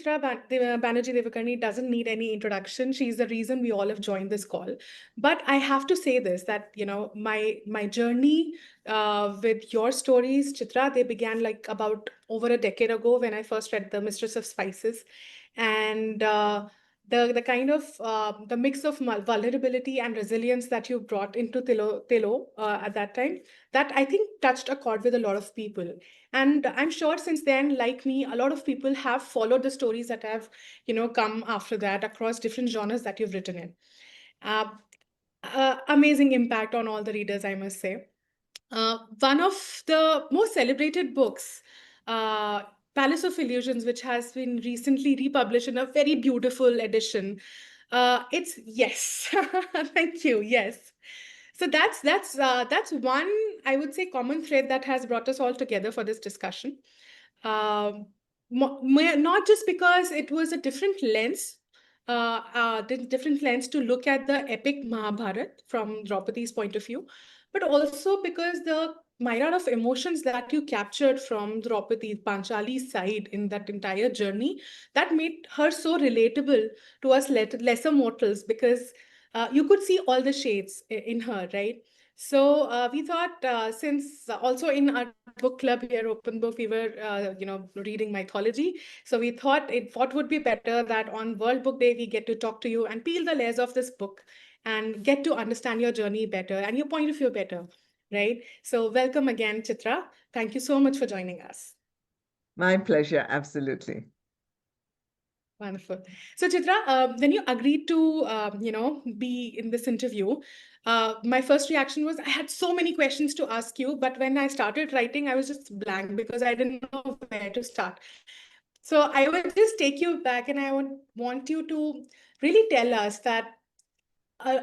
Banerjee Divakaruni doesn't need any introduction. She's the reason we all have joined this call. But I have to say this, that, my journey with your stories, Chitra, they began like about over a decade ago when I first read The Mistress of Spices. And the kind of the mix of vulnerability and resilience that you brought into Tilo at that time, that I think touched a chord with a lot of people. And I'm sure since then, like me, a lot of people have followed the stories that have, come after that across different genres that you've written in. Uh, Amazing impact on all the readers, I must say. One of the most celebrated books, uh, Palace of Illusions, which has been recently republished in a very beautiful edition. It's yes, thank you. Yes, so that's one, I would say, common thread that has brought us all together for this discussion. Um, Not just because it was a different lens, different lens to look at the epic Mahabharata from Draupadi's point of view, but also because the myriad of emotions that you captured from Draupadi, Panchali's side in that entire journey, that made her so relatable to us lesser mortals, because you could see all the shades in her, right? So we thought, since also in our book club here, Open Book, we were, reading mythology. So we thought what would be better that on World Book Day, we get to talk to you and peel the layers of this book and get to understand your journey better and your point of view better, right? So welcome again, Chitra. Thank you so much for joining us. My pleasure, absolutely. Wonderful. So, Chitra, when you agreed to, be in this interview, my first reaction was I had so many questions to ask you, but when I started writing, I was just blank because I didn't know where to start. So I would just take you back, and I would want you to really tell us that, uh,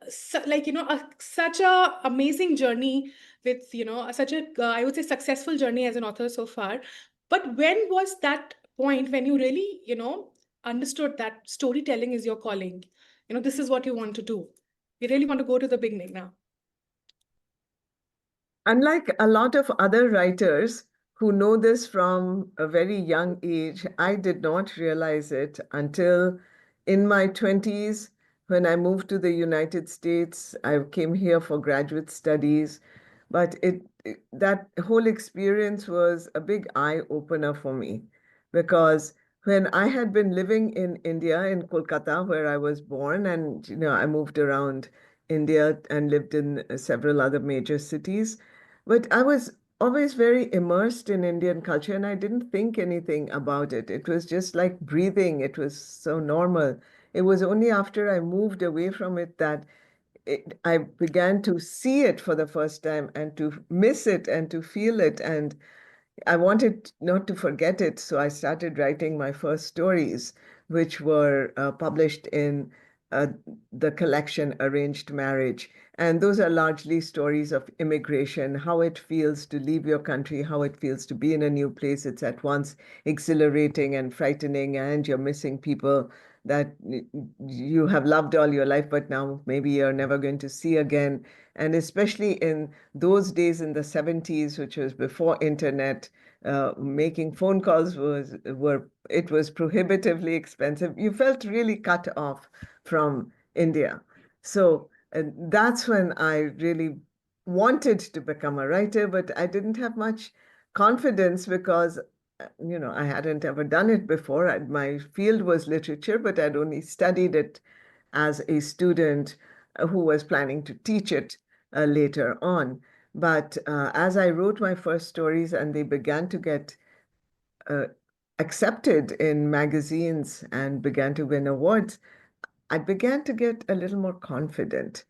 such a amazing journey with, such a, I would say, successful journey as an author so far. But when was that point when you really, understood that storytelling is your calling? This is what you want to do. We really want to go to the beginning now. Unlike a lot of other writers who know this from a very young age, I did not realize it until in my 20s when I moved to the United States. I came here for graduate studies, but that whole experience was a big eye opener for me because when I had been living in India, in Kolkata, where I was born, and I moved around India and lived in several other major cities. But I was always very immersed in Indian culture and I didn't think anything about it. It was just like breathing, it was so normal. It was only after I moved away from it that I began to see it for the first time and to miss it and to feel it. And I wanted not to forget it, so I started writing my first stories, which were published in uh, the collection Arranged Marriage. And those are largely stories of immigration, how it feels to leave your country, how it feels to be in a new place. It's at once exhilarating and frightening, and you're missing people that you have loved all your life, but now maybe you're never going to see again. And especially in those days in the 70s, which was before internet, making phone calls was prohibitively expensive. You felt really cut off from India. So that's when I really wanted to become a writer, but I didn't have much confidence because I hadn't ever done it before. My field was literature, but I'd only studied it as a student who was planning to teach it later on. But as I wrote my first stories and they began to get uh, accepted in magazines and began to win awards, I began to get a little more confident.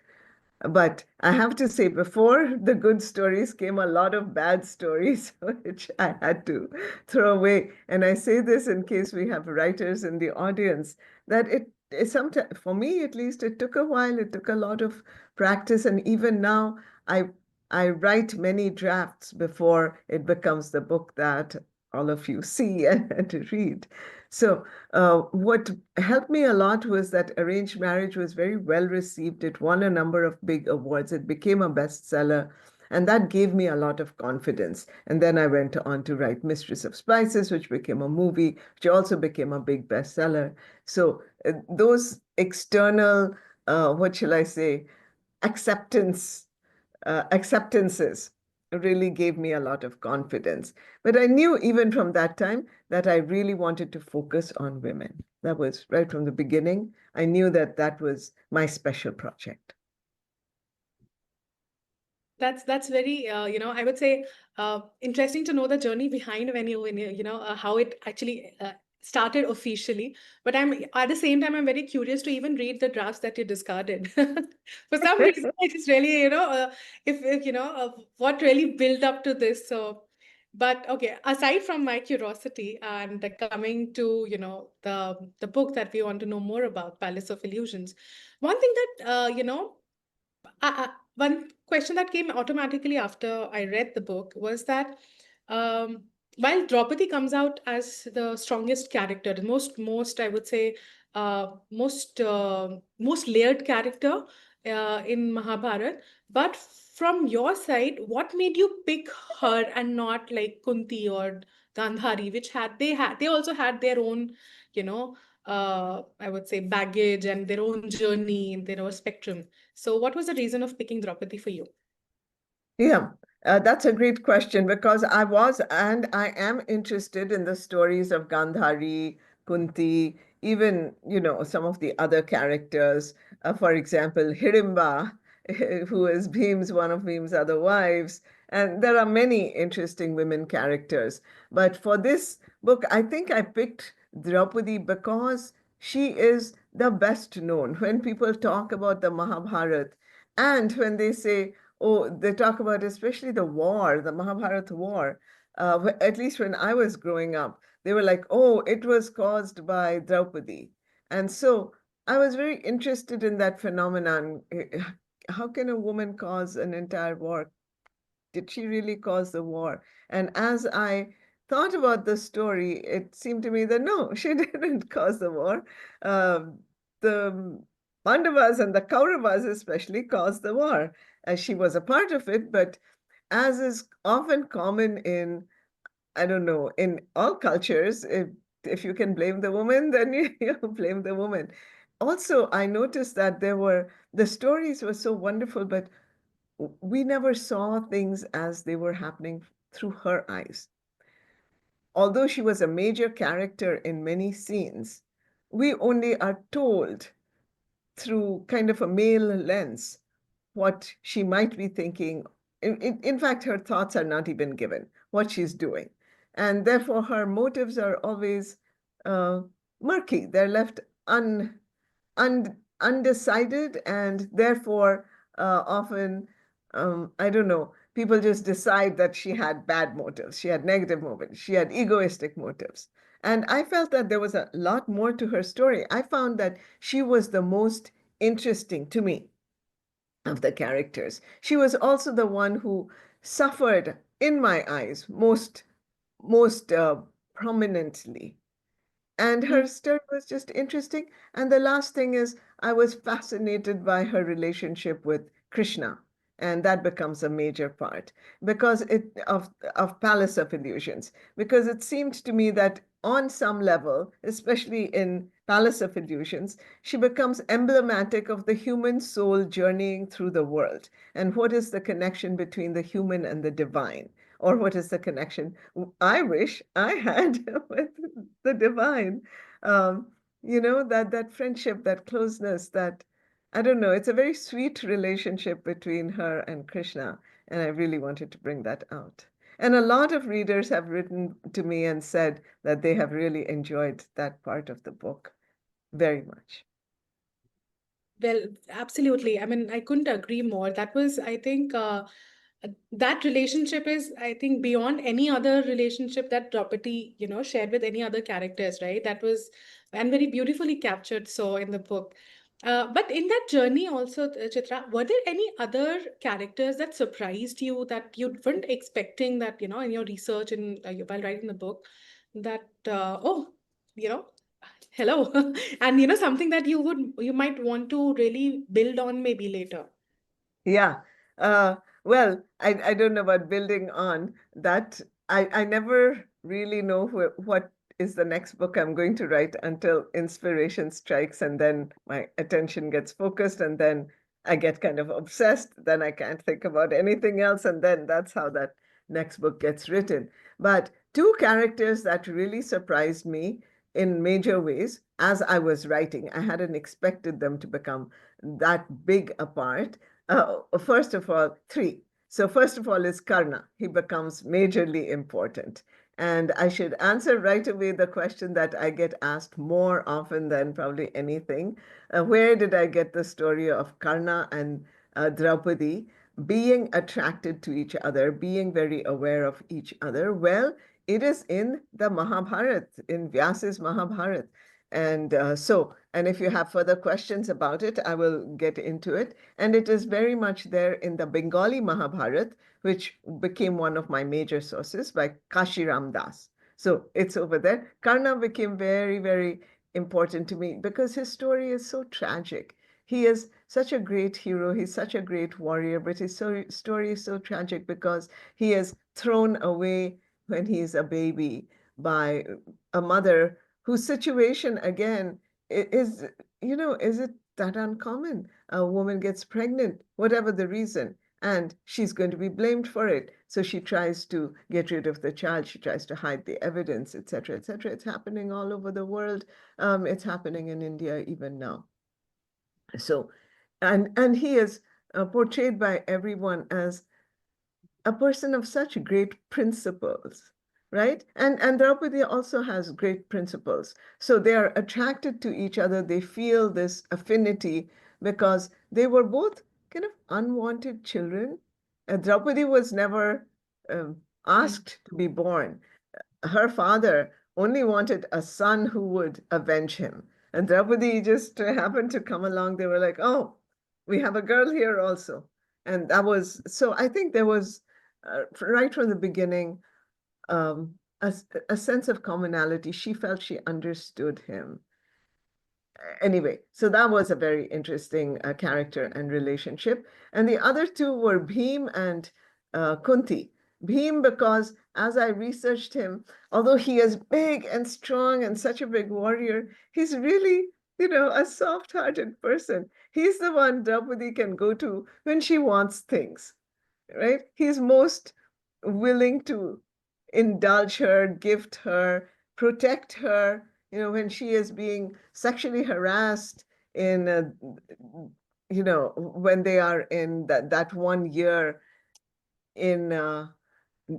But I have to say, before the good stories came a lot of bad stories, which I had to throw away. And I say this in case we have writers in the audience, that it sometimes, for me at least, it took a while. It took a lot of practice. And even now, I write many drafts before it becomes the book that all of you see and read. So what helped me a lot was that Arranged Marriage was very well received. It won a number of big awards. It became a bestseller. And that gave me a lot of confidence. And then I went on to write Mistress of Spices, which became a movie, which also became a big bestseller. So those external, what shall I say, acceptances really gave me a lot of confidence. But I knew even from that time that I really wanted to focus on women. That was right from the beginning. I knew that that was my special project. That's very I would say interesting to know the journey behind when you how it actually started officially. But I'm at the same time I'm very curious to even read the drafts that you discarded. For some reason, I just really if what really built up to this. So, but okay, aside from my curiosity and coming to the book that we want to know more about, Palace of Illusions, one thing that one question that came automatically after I read the book was that um, while Draupadi comes out as the strongest character, the most I would say most layered character in Mahabharata, but from your side, what made you pick her and not like Kunti or Gandhari, which they also had their own, you know, I would say baggage and their own journey and their own spectrum. So, what was the reason of picking Draupadi for you? Yeah, that's a great question because I was and I am interested in the stories of Gandhari, Kunti, even, some of the other characters. For example, Hirimba, who is one of Bhim's other wives. And there are many interesting women characters. But for this book, I think I picked Draupadi because she is the best known. When people talk about the Mahabharata and when they say, oh, they talk about especially the war, the Mahabharata war. At least when I was growing up, they were like, oh, it was caused by Draupadi. And so I was very interested in that phenomenon. How can a woman cause an entire war? Did she really cause the war? And as I thought about the story, it seemed to me that no, she didn't cause the war. The Pandavas and the Kauravas especially caused the war. She was a part of it, but as is often common in, I don't know, in all cultures, if you can blame the woman, then you blame the woman. Also, I noticed that the stories were so wonderful, but we never saw things as they were happening through her eyes. Although she was a major character in many scenes, we only are told through kind of a male lens what she might be thinking. In fact, her thoughts are not even given, what she's doing. And therefore, her motives are always uh, murky. They're left undecided, and therefore, often, I don't know, people just decide that she had bad motives, she had negative motives, she had egoistic motives. And I felt that there was a lot more to her story. I found that she was the most interesting to me of the characters. She was also the one who suffered, in my eyes, most prominently, and her story was just interesting. And the last thing is, I was fascinated by her relationship with Krishna. And that becomes a major part because of Palace of Illusions. Because it seemed to me that on some level, especially in Palace of Illusions, she becomes emblematic of the human soul journeying through the world. And what is the connection between the human and the divine? Or what is the connection I wish I had with the divine? Um, that friendship, that closeness, that I don't know, it's a very sweet relationship between her and Krishna. And I really wanted to bring that out. And a lot of readers have written to me and said that they have really enjoyed that part of the book very much. Well, absolutely. I mean, I couldn't agree more. That was, I think, that relationship is, I think, beyond any other relationship that Draupadi, shared with any other characters, right? That was, and very beautifully captured so in the book. But in that journey also, Chitra, were there any other characters that surprised you that you weren't expecting that, in your research and while writing the book, that, you know, hello, and something that you might want to really build on maybe later. Yeah. Well, I don't know about building on that. I never really know what is the next book I'm going to write until inspiration strikes, and then my attention gets focused, and then I get kind of obsessed. Then I can't think about anything else, and then that's how that next book gets written. But two characters that really surprised me in major ways as I was writing, I hadn't expected them to become that big a part. First of all, three. So first of all is Karna. He becomes majorly important. And I should answer right away the question that I get asked more often than probably anything. Where did I get the story of Karna and Draupadi being attracted to each other, being very aware of each other? Well, it is in the Mahabharata, in Vyasa's Mahabharata. And if you have further questions about it, I will get into it. And it is very much there in the Bengali Mahabharata, which became one of my major sources by Kashiram Das. So it's over there. Karna became very, very important to me because his story is so tragic. He is such a great hero. He's such a great warrior, but his story is so tragic because he is thrown away when he's a baby by a mother whose situation, again, is, is it that uncommon? A woman gets pregnant, whatever the reason, and she's going to be blamed for it. So she tries to get rid of the child. She tries to hide the evidence, etc., etc. It's happening all over the world. It's happening in India even now. So, and he is portrayed by everyone as a person of such great principles, right? And Draupadi also has great principles. So they are attracted to each other. They feel this affinity because they were both kind of unwanted children. Draupadi was never asked to be born. Her father only wanted a son who would avenge him. And Draupadi just happened to come along. They were like, oh, we have a girl here also. And that was, so I think there was, right from the beginning, a, a sense of commonality. She felt she understood him. Anyway, so that was a very interesting character and relationship. And the other two were Bhim and Kunti. Bhim, because as I researched him, although he is big and strong and such a big warrior, he's really, a soft-hearted person. He's the one Draupadi can go to when she wants things, right? He's most willing to indulge her, gift her, protect her, when she is being sexually harassed in, when they are in that 1 year in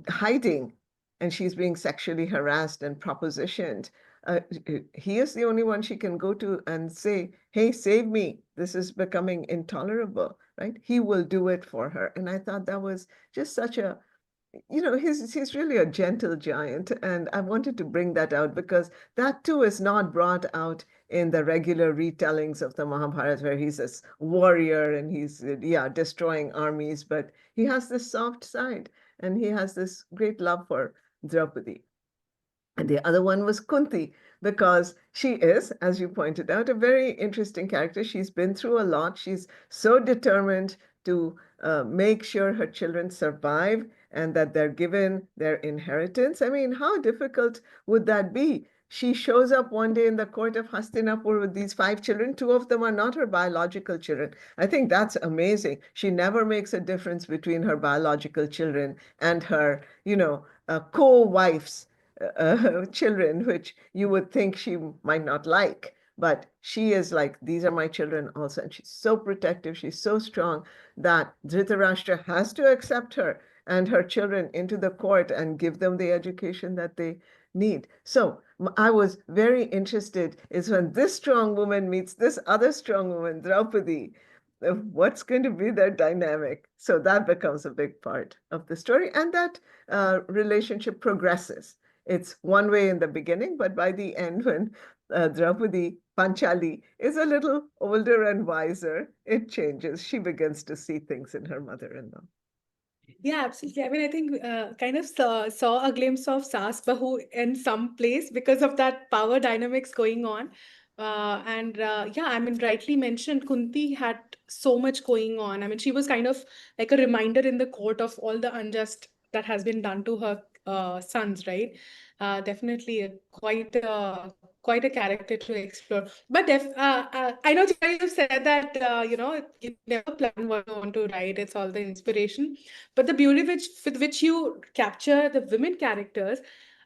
hiding and she's being sexually harassed and propositioned. Uh, he is the only one she can go to and say, hey, save me. This is becoming intolerable, right? He will do it for her. And I thought that was just such a he's really a gentle giant, and I wanted to bring that out because that too is not brought out in the regular retellings of the Mahabharata, where he's this warrior and he's destroying armies, but he has this soft side, and he has this great love for Draupadi. And the other one was Kunti, because she is, as you pointed out, a very interesting character. She's been through a lot. She's so determined to make sure her children survive and that they're given their inheritance. I mean, how difficult would that be? She shows up one day in the court of Hastinapur with these 5 children. 2 of them are not her biological children. I think that's amazing. She never makes a difference between her biological children and her, co-wives children, which you would think she might not like. But she is like, these are my children also. And she's so protective. She's so strong that Dhritarashtra has to accept her and her children into the court and give them the education that they need. So I was very interested is when this strong woman meets this other strong woman, Draupadi, what's going to be their dynamic? So that becomes a big part of the story. And that relationship progresses. It's one way in the beginning, but by the end, when Draupadi Panchali is a little older and wiser, it changes. She begins to see things in her mother-in-law. Yeah, absolutely. I mean, I think kind of saw a glimpse of Sas Bahu in some place because of that power dynamics going on. Yeah, I mean, rightly mentioned, Kunti had so much going on. I mean, she was kind of like a reminder in the court of all the unjust that has been done to her sons, right? Definitely quite a character to explore. I know, Chitra, you said that you never plan what you want to write. It's all the inspiration, but the beauty with which you capture the women characters,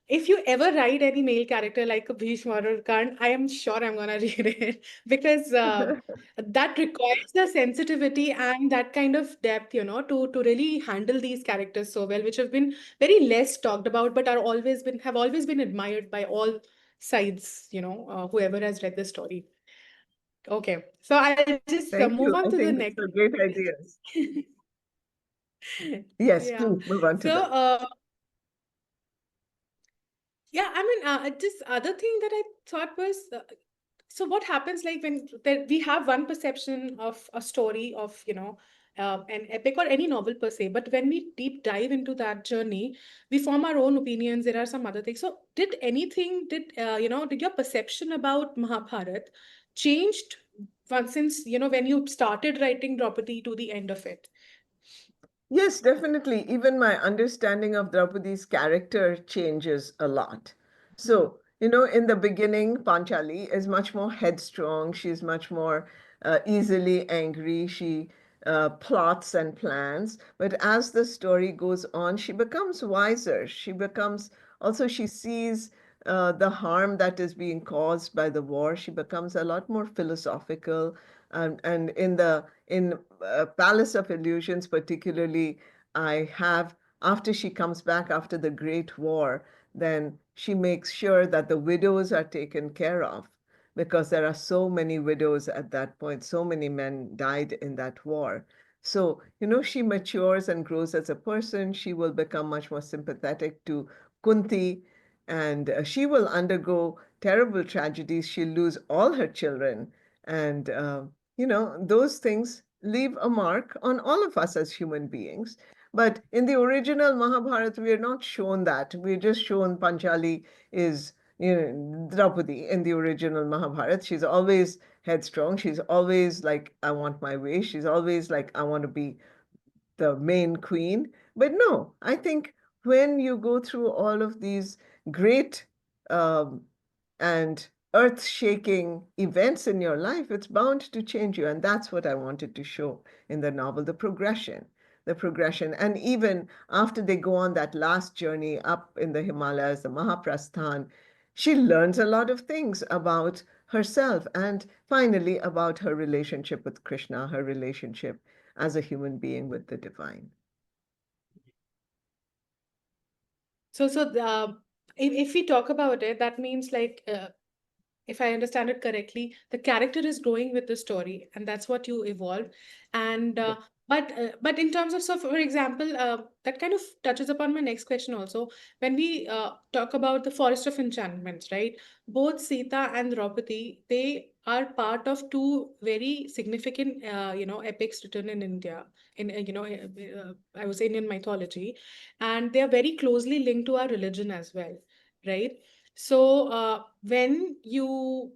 if you ever write any male character like a Bhishma or Karn, I am sure I'm gonna read it because that requires the sensitivity and that kind of depth, to really handle these characters so well, which have been very less talked about, but have always been admired by all sides, whoever has read the story. Okay, so I'll just Thank move you. on I to the think next. these are great ideas. Yes, Yeah. please move on to So, that. yeah, I mean, just other thing that I thought was, so what happens like when we have one perception of a story of, an epic or any novel per se, but when we deep dive into that journey, we form our own opinions. There are some other things. So did your perception about Mahabharat changed once since, when you started writing Draupadi to the end of it? Yes, definitely. Even my understanding of Draupadi's character changes a lot. Hmm. So, in the beginning, Panchali is much more headstrong. She's much more easily angry. She plots and plans. But as the story goes on, she becomes wiser. She sees the harm that is being caused by the war. She becomes a lot more philosophical. And in Palace of Illusions, particularly, I have, after she comes back after the Great War, then she makes sure that the widows are taken care of because there are so many widows at that point. So many men died in that war. So, she matures and grows as a person. She will become much more sympathetic to Kunti, and she will undergo terrible tragedies. She'll lose all her children. And those things leave a mark on all of us as human beings. But in the original Mahabharata, we are not shown that. We're just shown Panchali is, Draupadi in the original Mahabharata. She's always headstrong. She's always like, I want my way. She's always like, I want to be the main queen. But no, I think when you go through all of these great um, and earth shaking events in your life, it's bound to change you. And that's what I wanted to show in the novel, the progression. The progression. And even after they go on that last journey up in the Himalayas, the Mahaprasthan, she learns a lot of things about herself and finally about her relationship with Krishna, her relationship as a human being with the divine. So, if we talk about it, that means like, if I understand it correctly, the character is growing with the story, and that's what you evolve. And but in terms of, so for example, that kind of touches upon my next question also. When we talk about the Forest of Enchantments, right? Both Sita and Draupadi, they are part of two very significant, epics written in India. I was Indian mythology, and they are very closely linked to our religion as well, right? So when you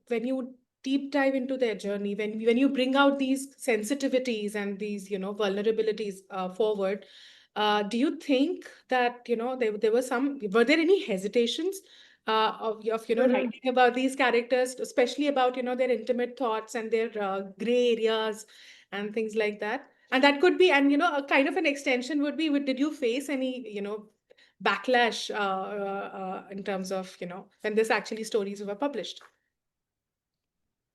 deep dive into their journey, when you bring out these sensitivities and these vulnerabilities forward, do you think that there were there any hesitations of Well, writing about these characters, especially about their intimate thoughts and their gray areas and things like that? And that could be, and a kind of an extension would be, did you face any backlash in terms of when this actually stories were published?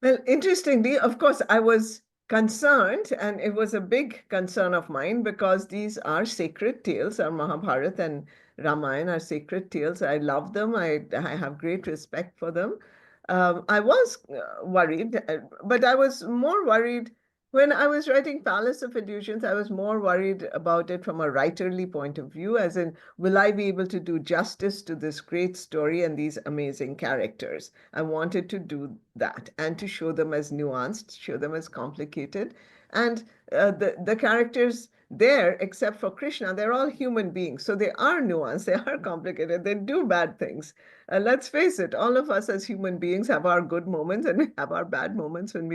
Well, interestingly, of course, I was concerned, and it was a big concern of mine because these are sacred tales. Our Mahabharata and Ramayana are sacred tales. I love them. I have great respect for them. I was worried, but I was more worried when I was writing Palace of Illusions. I was more worried about it from a writerly point of view, as in, will I be able to do justice to this great story and these amazing characters? I wanted to do that and to show them as nuanced, show them as complicated. And the characters there, except for Krishna, they're all human beings. So they are nuanced, they are complicated, they do bad things. Let's face it, all of us as human beings have our good moments and we have our bad moments when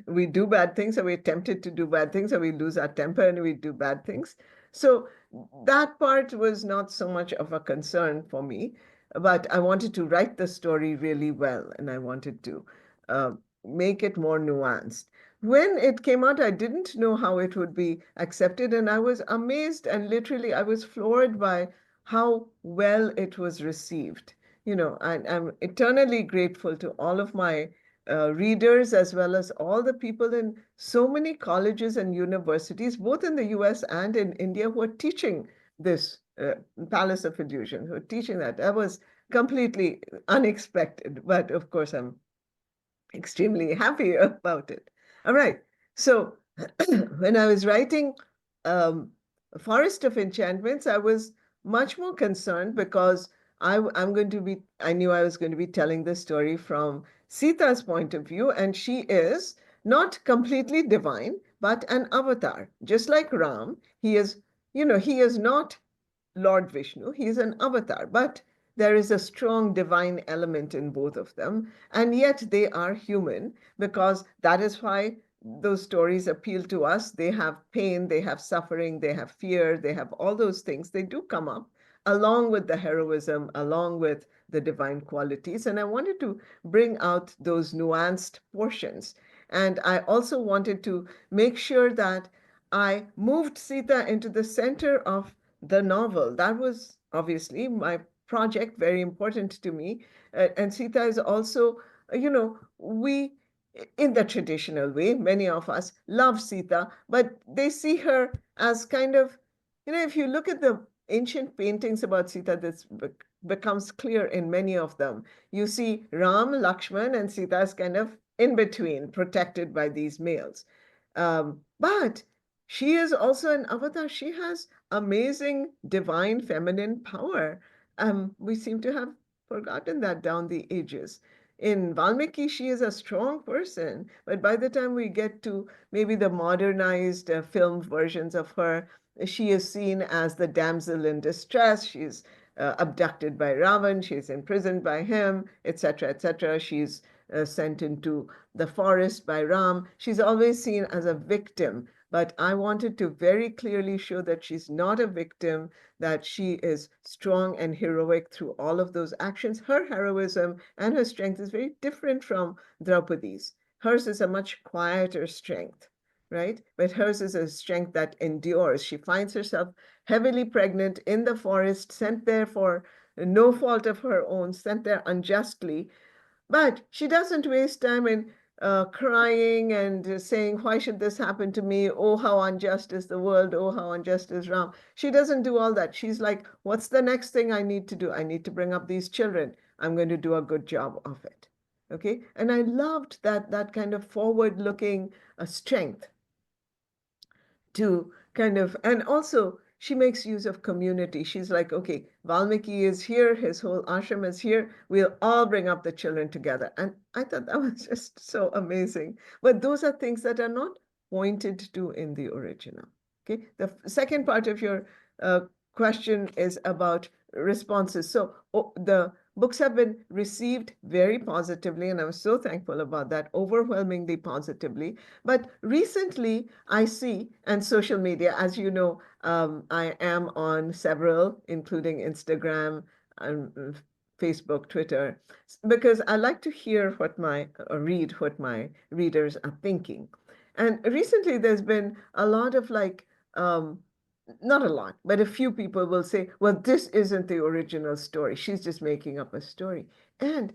we do bad things, or we're tempted to do bad things, or we lose our temper and we do bad things. So that part was not so much of a concern for me, but I wanted to write the story really well, and I wanted to uh, make it more nuanced. When it came out, I didn't know how it would be accepted, and I was amazed, and literally I was floored by how well it was received. I'm eternally grateful to all of my readers, as well as all the people in so many colleges and universities, both in the US and in India, who are teaching this Palace of Illusion, who are teaching that. That was completely unexpected, but of course, I'm extremely happy about it. All right. So when I was writing um, Forest of Enchantments, I was much more concerned because I knew I was going to be telling the story from Sita's point of view, and she is not completely divine, but an avatar. Just like Ram, he is not Lord Vishnu. He's an avatar, but there is a strong divine element in both of them. And yet they are human, because that is why those stories appeal to us. They have pain, they have suffering, they have fear, they have all those things. They do come up along with the heroism, along with the divine qualities. And I wanted to bring out those nuanced portions. And I also wanted to make sure that I moved Sita into the center of the novel. That was obviously my project, very important to me. And Sita is also, we, in the traditional way, many of us love Sita, but they see her as kind of, if you look at the ancient paintings about Sita, this becomes clear in many of them. You see Ram, Lakshman, and Sita is kind of in between, protected by these males. But she is also an avatar. She has amazing divine feminine power. We seem to have forgotten that down the ages. In Valmiki, she is a strong person, but by the time we get to maybe the modernized film versions of her, she is seen as the damsel in distress. She's abducted by Ravan, she's imprisoned by him, etc., etc. She's sent into the forest by Ram. She's always seen as a victim, but I wanted to very clearly show that she's not a victim, that she is strong and heroic through all of those actions. Her heroism and her strength is very different from Draupadi's. Hers is a much quieter strength, right? But hers is a strength that endures. She finds herself heavily pregnant in the forest, sent there for no fault of her own, sent there unjustly, but she doesn't waste time in crying and saying, why should this happen to me? Oh, how unjust is the world. Oh, how unjust is Ram. She doesn't do all that. She's like, what's the next thing I need to do? I need to bring up these children. I'm going to do a good job of it. Okay. And I loved that kind of forward looking strength to kind of, and also she makes use of community. She's like, okay, Valmiki is here, his whole ashram is here. We'll all bring up the children together. And I thought that was just so amazing. But those are things that are not pointed to in the original. Okay. The second part of your uh, question is about responses. So the books have been received very positively, and I'm so thankful about that, overwhelmingly positively. But recently, I see, and social media, as you know, I am on several, including Instagram and Facebook, Twitter, because I like to hear read what my readers are thinking. And recently, there's been a lot of not a lot, but a few people will say, well, this isn't the original story. She's just making up a story. And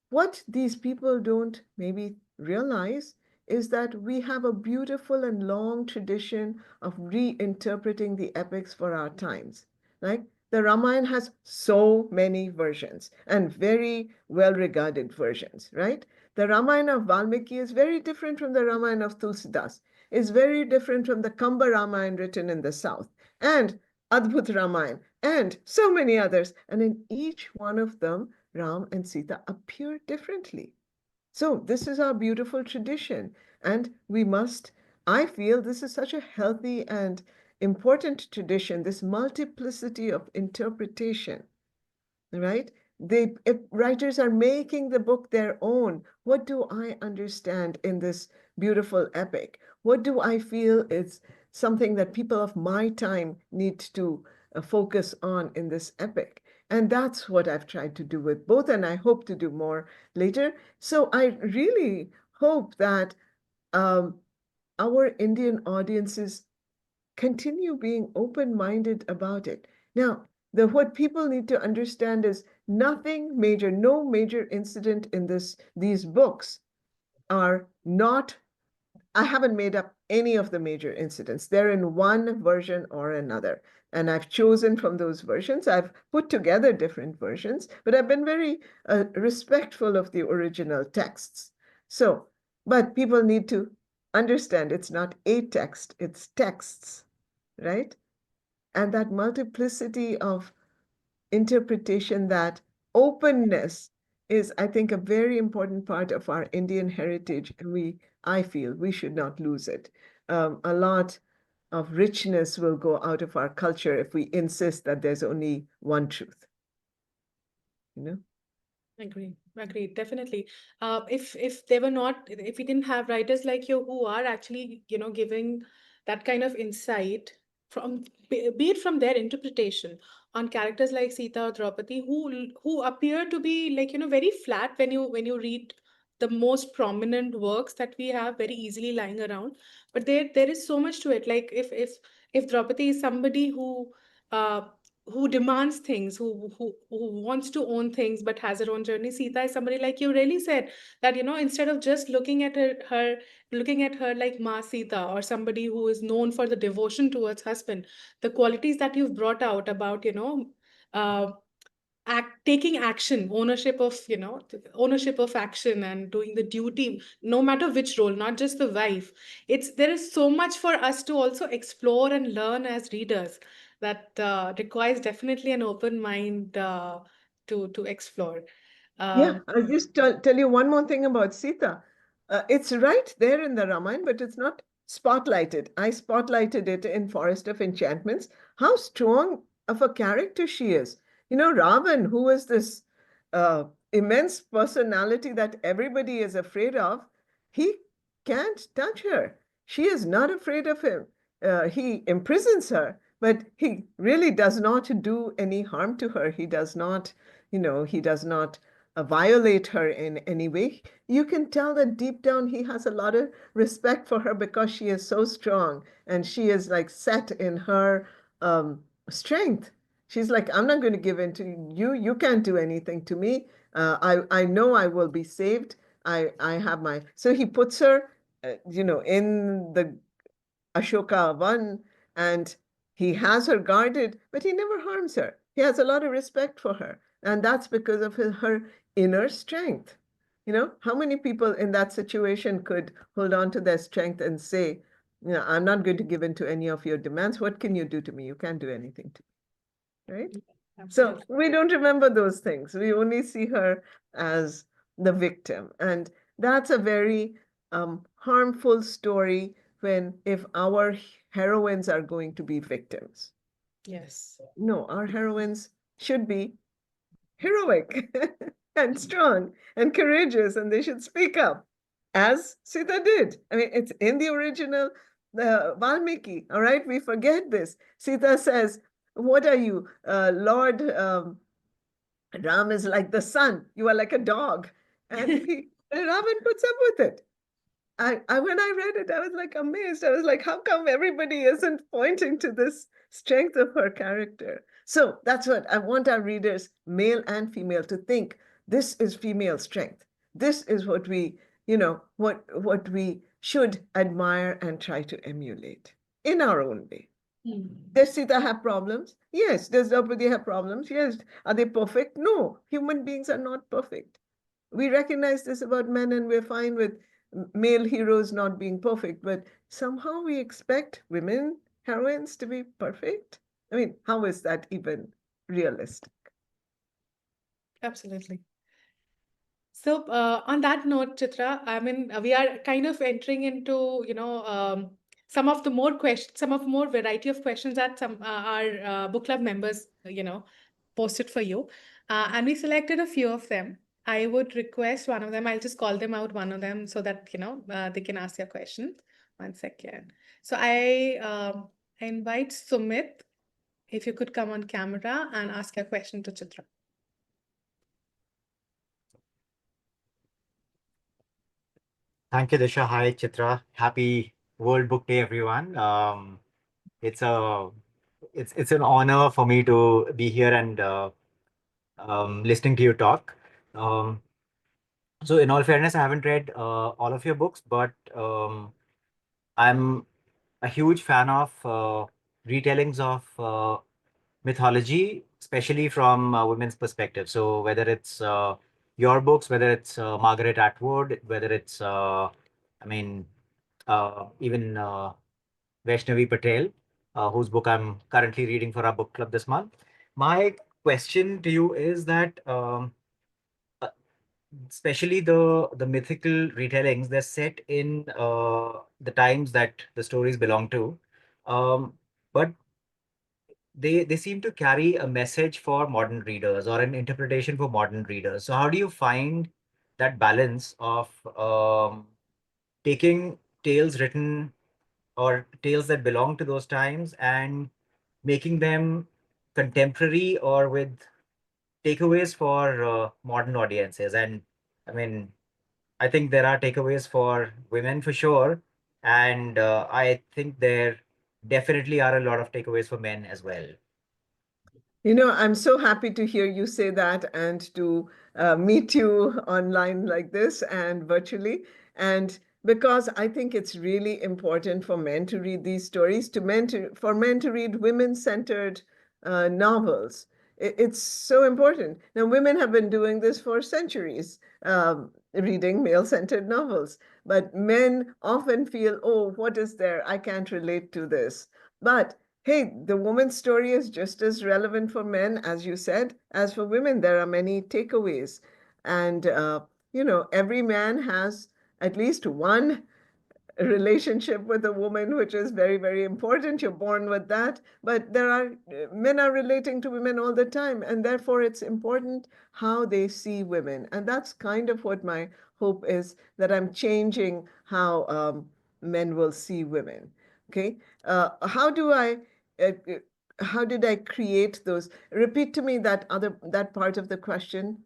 what these people don't maybe realize is that we have a beautiful and long tradition of reinterpreting the epics for our times. Like the Ramayana has so many versions and very well regarded versions, right? The Ramayana of Valmiki is very different from the Ramayana of Tulsidas. It's very different from the Kamba Ramayana written in the south, and Adbhut Ramayana, and so many others. And in each one of them, Ram and Sita appear differently. So this is our beautiful tradition, and we must I feel this is such a healthy and important tradition, this multiplicity of interpretation, right? If writers are making the book their own, what do I understand in this beautiful epic? What do I feel is something that people of my time need to focus on in this epic? And that's what I've tried to do with both, and I hope to do more later. So I really hope that um, our Indian audiences continue being open-minded about it. Now, what people need to understand is nothing major, no major incident in these books are not, I haven't made up any of the major incidents. They're in one version or another. And I've chosen from those versions. I've put together different versions, but I've been very respectful of the original texts. So, but people need to understand it's not a text, it's texts, right? And that multiplicity of interpretation, that openness is, I think, a very important part of our Indian heritage. And I feel we should not lose it. A lot of richness will go out of our culture if we insist that there's only one truth, you know? Agree, definitely. If they were not, if we didn't have writers like you who are actually, giving that kind of insight from, be it from their interpretation on characters like Sita or Draupadi, who appear to be like, very flat when you read the most prominent works that we have very easily lying around. But there is so much to it. Like if Draupadi is somebody uh who demands things, who wants to own things but has her own journey. Sita is somebody, like you really said, that instead of just looking at her like Ma Sita, or somebody who is known for the devotion towards husband, the qualities that you've brought out about uh, taking action, ownership of action, and doing the duty, no matter which role, not just the wife. There is so much for us to also explore and learn as readers, that requires definitely an open mind to explore. Yeah, um, I'll just tell you one more thing about Sita. It's right there in the Ramayana, but it's not spotlighted. I spotlighted it in Forest of Enchantments. How strong of a character she is. You know, Ravan, who is this uh, immense personality that everybody is afraid of, he can't touch her. She is not afraid of him. He imprisons her, but he really does not do any harm to her. He does not, he does not violate her in any way. You can tell that deep down he has a lot of respect for her because she is so strong and she is like set in her strength. She's like, I'm not going to give in to you. You can't do anything to me. I know I will be saved. I have my. So he puts her, in the Ashoka one, and he has her guarded, but he never harms her. He has a lot of respect for her, and that's because of her inner strength. How many people in that situation could hold on to their strength and say, I'm not going to give in to any of your demands. What can you do to me? You can't do anything to me, right? So Absolutely. we don't remember those things. We only see her as the victim. And that's a very harmful story when if our heroines are going to be victims. Yes. No, our heroines should be heroic and strong and courageous, and they should speak up, as Sita did. I mean, it's in the original Valmiki, all right? We forget this. Sita says, what are you, Lord Ram is like the sun. You are like a dog. And Ravan puts up with it. When I read it, I was like amazed. I was like, how come everybody isn't pointing to this strength of her character? So that's what I want our readers, male and female, to think. This is female strength. This is what what we should admire and try to emulate in our own way. Hmm. Does Sita have problems? Yes. Does Draupadi have problems? Yes. Are they perfect? No. Human beings are not perfect. We recognize this about men, and we're fine with male heroes not being perfect, but somehow we expect women heroines to be perfect. I mean, how is that even realistic? Absolutely. So, on that note, Chitra, I mean, we are kind of entering into, some of the more questions, some of more variety of questions that some our book club members, posted for you. And we selected a few of them. I would request one of them, I'll just call them out, one of them, so that, they can ask your question. One second. So I invite Sumit, if you could come on camera and ask your question to Chitra. Thank you, Disha. Hi, Chitra. Happy World Book Day, everyone. It's a it's an honor for me to be here and listening to you talk. Um, so, in all fairness, I haven't read all of your books, but I'm a huge fan of retellings of mythology, especially from women's perspective. So, whether it's your books, whether it's Margaret Atwood, whether it's I mean, even Vaishnavi Patel, whose book I'm currently reading for our book club this month. My question to you is that, uh, especially the mythical retellings, they're set in the times that the stories belong to, um, but they seem to carry a message for modern readers or an interpretation for modern readers. So how do you find that balance of taking tales written or tales that belong to those times and making them contemporary or with takeaways for modern audiences? And I mean, I think there are takeaways for women for sure, and I think there definitely are a lot of takeaways for men as well. I'm so happy to hear you say that and to meet you online like this and virtually. And because I think it's really important for men to read these stories, for men to read women-centered novels. It's so important. Now, women have been doing this for centuries, reading male-centered novels. But men often feel, oh, what is there? I can't relate to this. But hey, the woman's story is just as relevant for men, as you said, as for women. There are many takeaways. And, every man has at least one relationship with a woman, which is very, very important. You're born with that. But men are relating to women all the time. And therefore, it's important how they see women. And that's kind of what my hope is, that I'm changing how men will see women. Okay. Uh, how did I create those? Repeat to me that part of the question,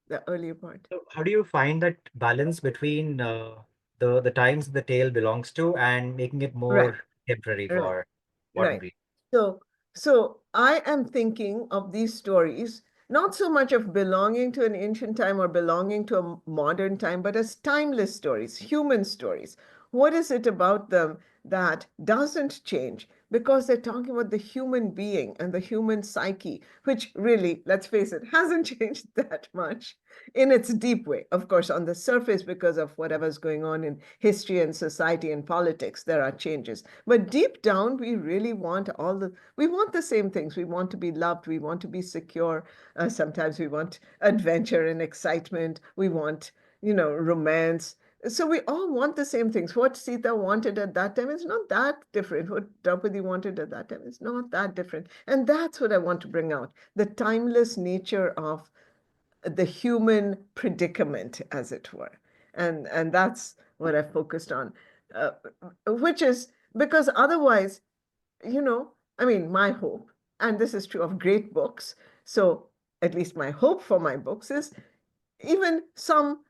the earlier part. So how do you find that balance between the times the tale belongs to and making it Right, more temporary right. for modern Right. readers? So, so I am thinking of these stories not so much of belonging to an ancient time or belonging to a modern time, but as timeless stories, human stories. What is it about them that doesn't change? Because they're talking about the human being and the human psyche, which really, let's face it, hasn't changed that much in its deep way. Of course, on the surface, because of whatever's going on in history and society and politics, there are changes. But deep down, we want the same things. We want to be loved. We want to be secure. Sometimes we want adventure and excitement. We want, romance. So we all want the same things. What Sita wanted at that time is not that different. What Draupadi wanted at that time is not that different. And that's what I want to bring out, the timeless nature of the human predicament, as it were. And that's what I focused on, uh, which is because otherwise, I mean, my hope, and this is true of great books. So at least my hope for my books is even some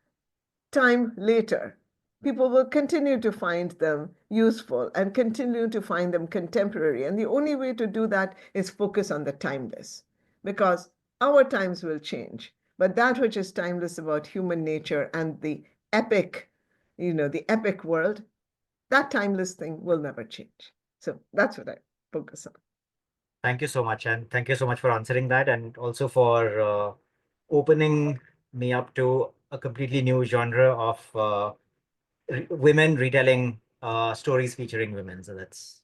time later, people will continue to find them useful and continue to find them contemporary. And the only way to do that is focus on the timeless, because our times will change. But that which is timeless about human nature and epic, the epic world, that timeless thing will never change. So that's what I focus on. Thank you so much, and thank you so much for answering that, and also for opening me up to a completely new genre of women retelling stories featuring women. So that's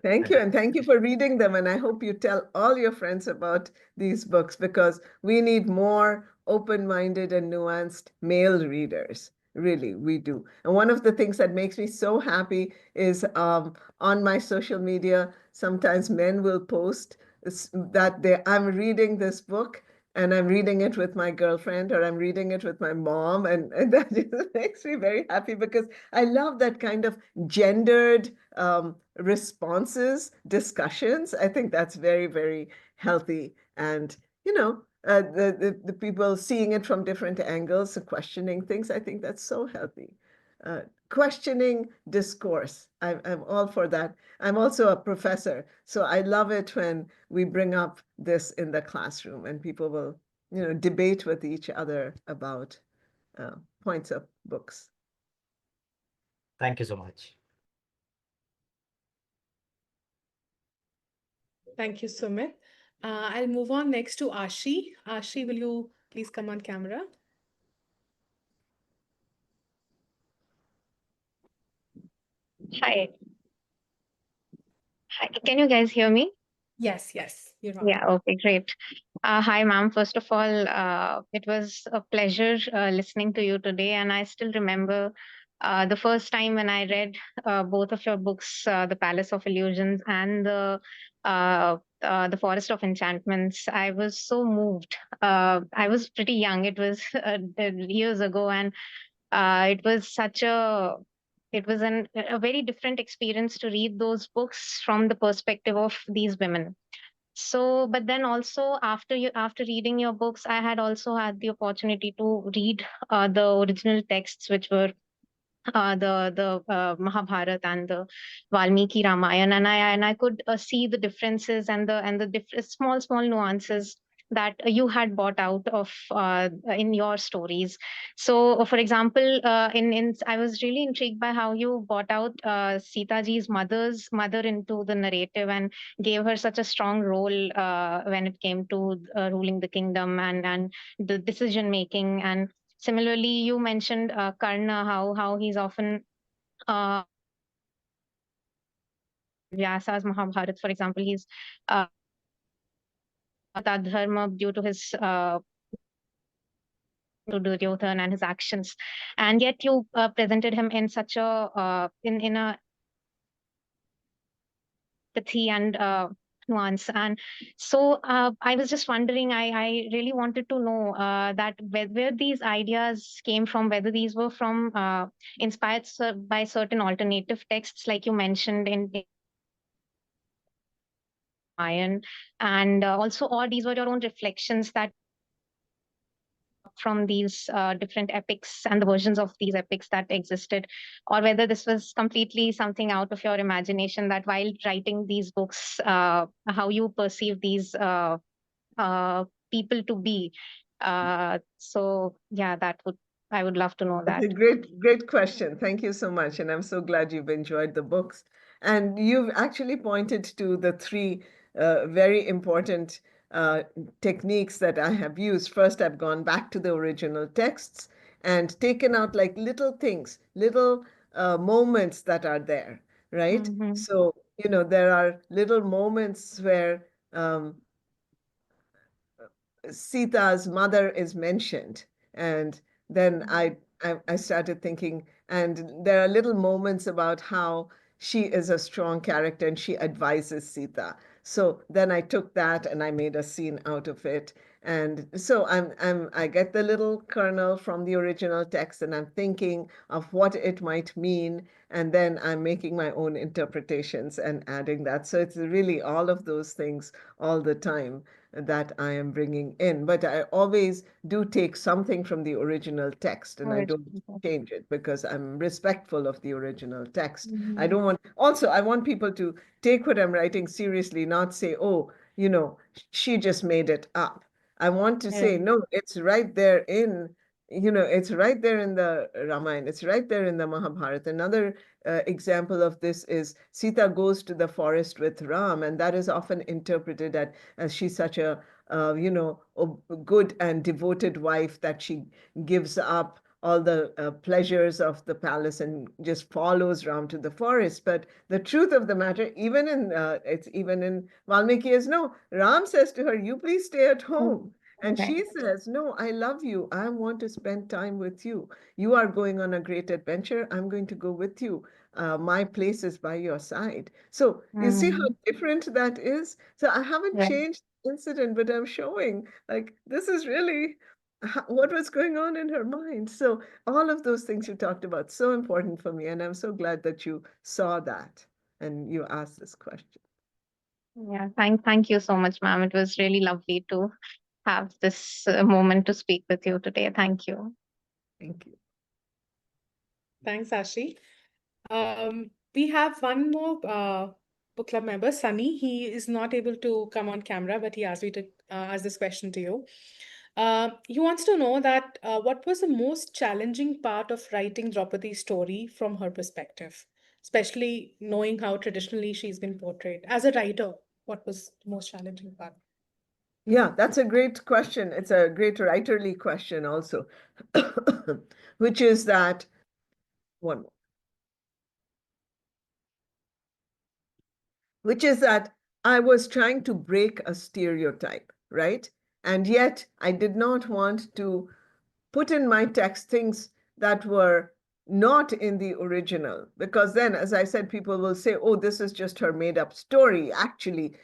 Thank you. fantastic. And thank you for reading them. And I hope you tell all your friends about these books, because we need more open-minded and nuanced male readers. Really, we do. And one of the things that makes me so happy is on my social media, sometimes men will post that I'm reading this book and I'm reading it with my girlfriend or I'm reading it with my mom. And that just makes me very happy because I love that kind of gendered responses, discussions. I think that's very, very healthy. And, the people seeing it from different angles, questioning things, I think that's so healthy. Uh, Questioning discourse. I'm all for that. I'm also a professor, so I love it when we bring up this in the classroom and people will, debate with each other about points of books. Thank you so much. Thank you, Sumit. I'll move on next to Ashi. Ashi, will you please come on camera? Hi. Hi. Can you guys hear me? Yes, yes, you're on. Yeah, okay, great. Hi, ma'am. First of all, it was a pleasure listening to you today. And I still remember the first time when I read both of your books, The Palace of Illusions and The Forest of Enchantments. I was so moved. I was pretty young. It was years ago. And it was such a very different experience to read those books from the perspective of these women. So, but then also after reading your books, I had also had the opportunity to read the original texts, which were the Mahabharata and the Valmiki Ramayana, and I could see the differences and the small nuances that you had brought out of in your stories. So, for example, in I was really intrigued by how you brought out Sita ji's mother into the narrative and gave her such a strong role when it came to ruling the kingdom and the decision making. And similarly, you mentioned Karna, how he's often uh, Vyasa's Mahabharata, for example, he's Tadharma due to his to Duryodhana and his actions, and yet you presented him in such a in a empathy and nuance. And so I was just wondering, I really wanted to know that where these ideas came from, whether these were from inspired by certain alternative texts, like you mentioned in Mayan, and also, or these were your own reflections that from these different epics and the versions of these epics that existed, or whether this was completely something out of your imagination, that while writing these books, how you perceive these people to be. So, yeah, I would love to know It's a that. great question. Thank you so much. And I'm so glad you've enjoyed the books. And you've actually pointed to the three very important uh, techniques that I have used. First, I've gone back to the original texts and taken out like little things, little moments that are there, right? Mm-hmm. So, there are little moments where um, Sita's mother is mentioned. And then I started thinking, and there are little moments about how she is a strong character and she advises Sita. So then I took that and I made a scene out of it. And so I get the little kernel from the original text and I'm thinking of what it might mean. And then I'm making my own interpretations and adding that. So it's really all of those things all the time that I am bringing in. But I always do take something from the original text and I don't change it because I'm respectful of the original text. I Mm-hmm. don't want, also, I want people to take what I'm writing seriously, not say, oh, she just made it up. I want to say, no, it's right there it's right there in the Ramayana, it's right there in the Mahabharata. Another example of this is Sita goes to the forest with Ram, and that is often interpreted as she's such a good and devoted wife that she gives up all the pleasures of the palace and just follows Ram to the forest. But the truth of the matter, even in Valmiki, is no. Ram says to her, "You please stay at home." And Right. she says, no, I love you. I want to spend time with you. You are going on a great adventure. I'm going to go with you. My place is by your side. So you see how Mm. different that is? So I haven't Right. changed the incident, but I'm showing like this is really what was going on in her mind. So all of those things you talked about, so important for me. And I'm so glad that you saw that and you asked this question. Yeah. Thank you so much, ma'am. It was really lovely to have this moment to speak with you today. Thank you. Thank you. Thanks, Ashi. We have one more book club member, Sunny. He is not able to come on camera, but he asked me to ask this question to you. He wants to know that what was the most challenging part of writing Draupadi's story from her perspective, especially knowing how traditionally she's been portrayed. As a writer, what was the most challenging part? Yeah, that's a great question. It's a great writerly question also, which is that one, which is that I was trying to break a stereotype, right? And yet I did not want to put in my text things that were not in the original, because then, as I said, people will say, oh, this is just her made up story. Actually,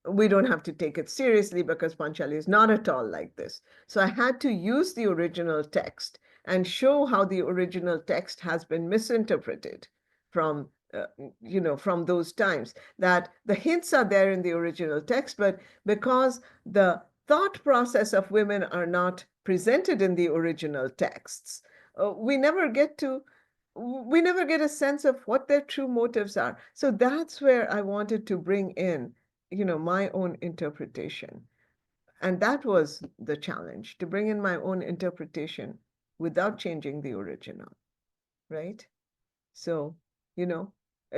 we don't have to take it seriously because Panchali is not at all like this. So I had to use the original text and show how the original text has been misinterpreted from from those times, that the hints are there in the original text, but because the thought process of women are not presented in the original texts, we never get a sense of what their true motives are. So that's where I wanted to bring in, my own interpretation. And that was the challenge, to bring in my own interpretation without changing the original, right? So,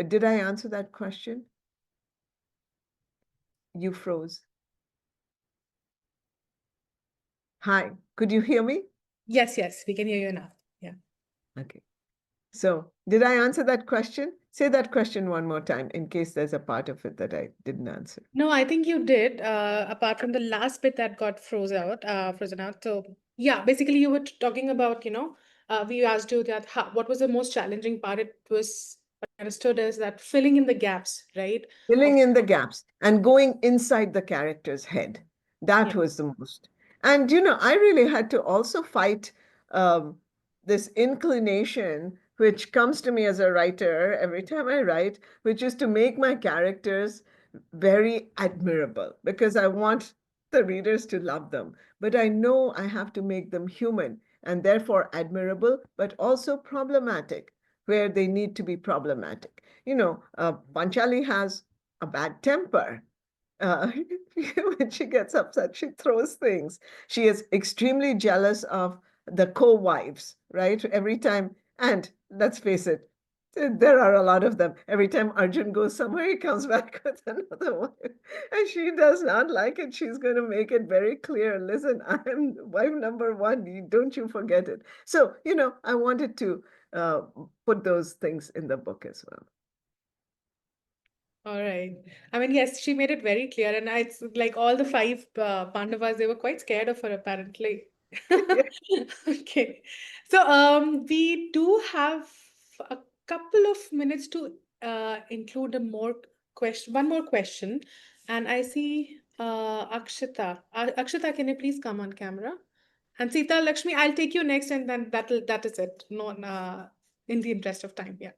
did I answer that question? You froze. Hi, could you hear me? Yes, we can hear you now. Yeah. Okay. So, did I answer that question? Say that question one more time in case there's a part of it that I didn't answer. No, I think you did, apart from the last bit that got frozen out. So, yeah, basically you were talking about, we asked you that what was the most challenging part? It was understood as that filling in the gaps, right? Of, Filling in the gaps and going inside the character's head. yeah. That was the most. And, I really had to also fight um, this inclination, which comes to me as a writer every time I write, which is to make my characters very admirable because I want the readers to love them. But I know I have to make them human and therefore admirable, but also problematic where they need to be problematic. Panchali has a bad temper. Uh, when she gets upset, she throws things. She is extremely jealous of the co-wives, right? Every time, and let's face it, there are a lot of them. Every time Arjun goes somewhere, he comes back with another wife. And she does not like it. She's going to make it very clear. Listen, I'm wife number one. Don't you forget it. So, I wanted to uh, put those things in the book as well. All right. I mean, yes, she made it very clear, and it's like all the five Pandavas, they were quite scared of her, apparently. Okay. So, we do have a couple of minutes to include one more question, and I see Akshita. Akshita, can you please come on camera? And Sita Lakshmi, I'll take you next, and then that is it. No, in the interest of time, yeah.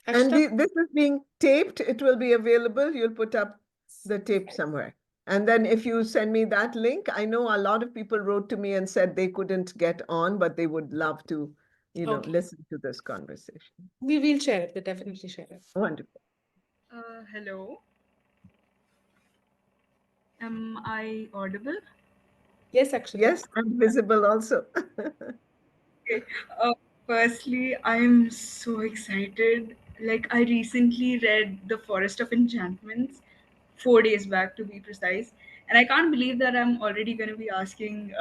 And Akshita? this is being taped. It will be available. You'll put up the tape somewhere. And then if you send me that link, I know a lot of people wrote to me and said they couldn't get on, but they would love to, Okay. listen to this conversation. We will share it. We'll definitely share it. Wonderful. Hello, am I audible? Yes, Akshita. Yes, and visible also. Okay. Uh, Firstly, I'm so excited. Like, I recently read The Forest of Enchantments 4 days back, to be precise. And I can't believe that I'm already going to be asking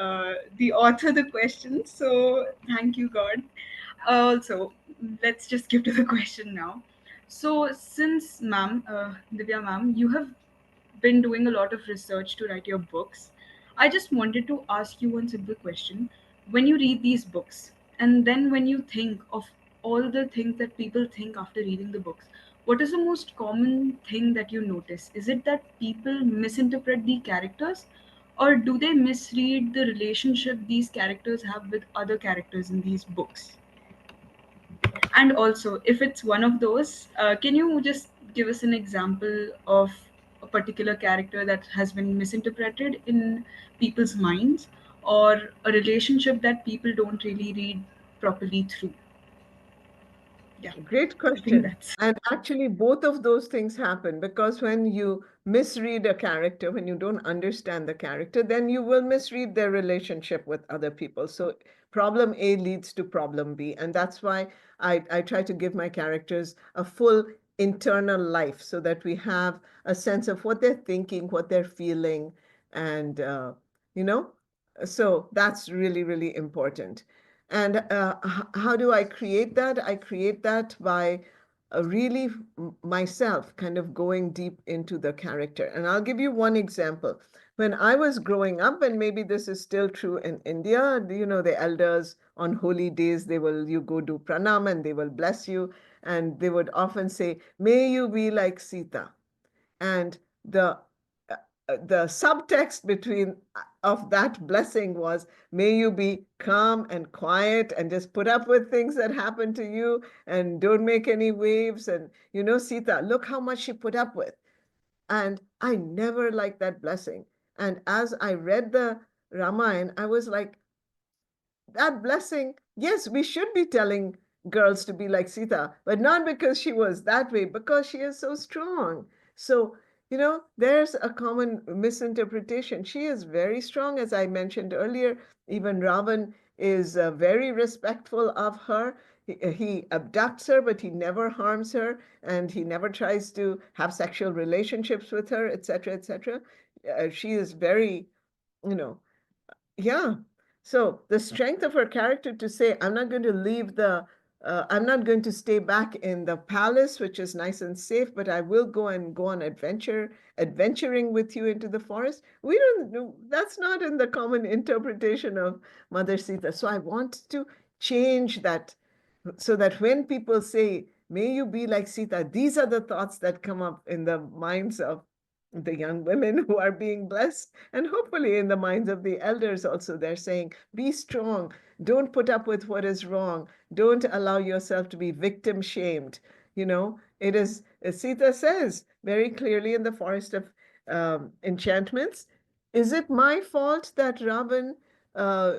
the author the questions. So, thank you, God. Also, let's just get to the question now. So, since, ma'am, Divya, ma'am, you have been doing a lot of research to write your books. I just wanted to ask you one simple question. When you read these books, and then when you think of all the things that people think after reading the books, what is the most common thing that you notice? Is it that people misinterpret the characters, or do they misread the relationship these characters have with other characters in these books? And also, if it's one of those, can you just give us an example of a particular character that has been misinterpreted in people's minds, or a relationship that people don't really read properly through? Yeah, Great I think question. that's. And actually, both of those things happen because when you misread a character, when you don't understand the character, then you will misread their relationship with other people. So problem A leads to problem B. And that's why I try to give my characters a full internal life so that we have a sense of what they're thinking, what they're feeling, and, you know, so that's really, really important. And how do I create that? I create that by really myself kind of going deep into the character. And I'll give you one example. When I was growing up, and maybe this is still true in India, the elders on holy days, you go do pranam and they will bless you. And they would often say, may you be like Sita. And the subtext between of that blessing was, may you be calm and quiet and just put up with things that happen to you and don't make any waves. And Sita, look how much she put up with. And I never liked that blessing. And as I read the Ramayana, I was like, that blessing, yes, we should be telling girls to be like Sita, but not because she was that way, because she is so strong. So, there's a common misinterpretation. She is very strong, as I mentioned earlier. Even Ravan is very respectful of her. He abducts her, but he never harms her, and he never tries to have sexual relationships with her, etc., etc. She is very, you know, yeah. So the strength of her character to say, I'm not going to stay back in the palace, which is nice and safe, but I will go on adventuring with you into the forest. We don't know, that's not in the common interpretation of Mother Sita. So I want to change that so that when people say, may you be like Sita, these are the thoughts that come up in the minds of the young women who are being blessed, and hopefully in the minds of the elders also. They're saying, be strong, don't put up with what is wrong, don't allow yourself to be victim shamed. It is, as Sita says very clearly in the Forest of Enchantments, is it my fault that Ravan uh,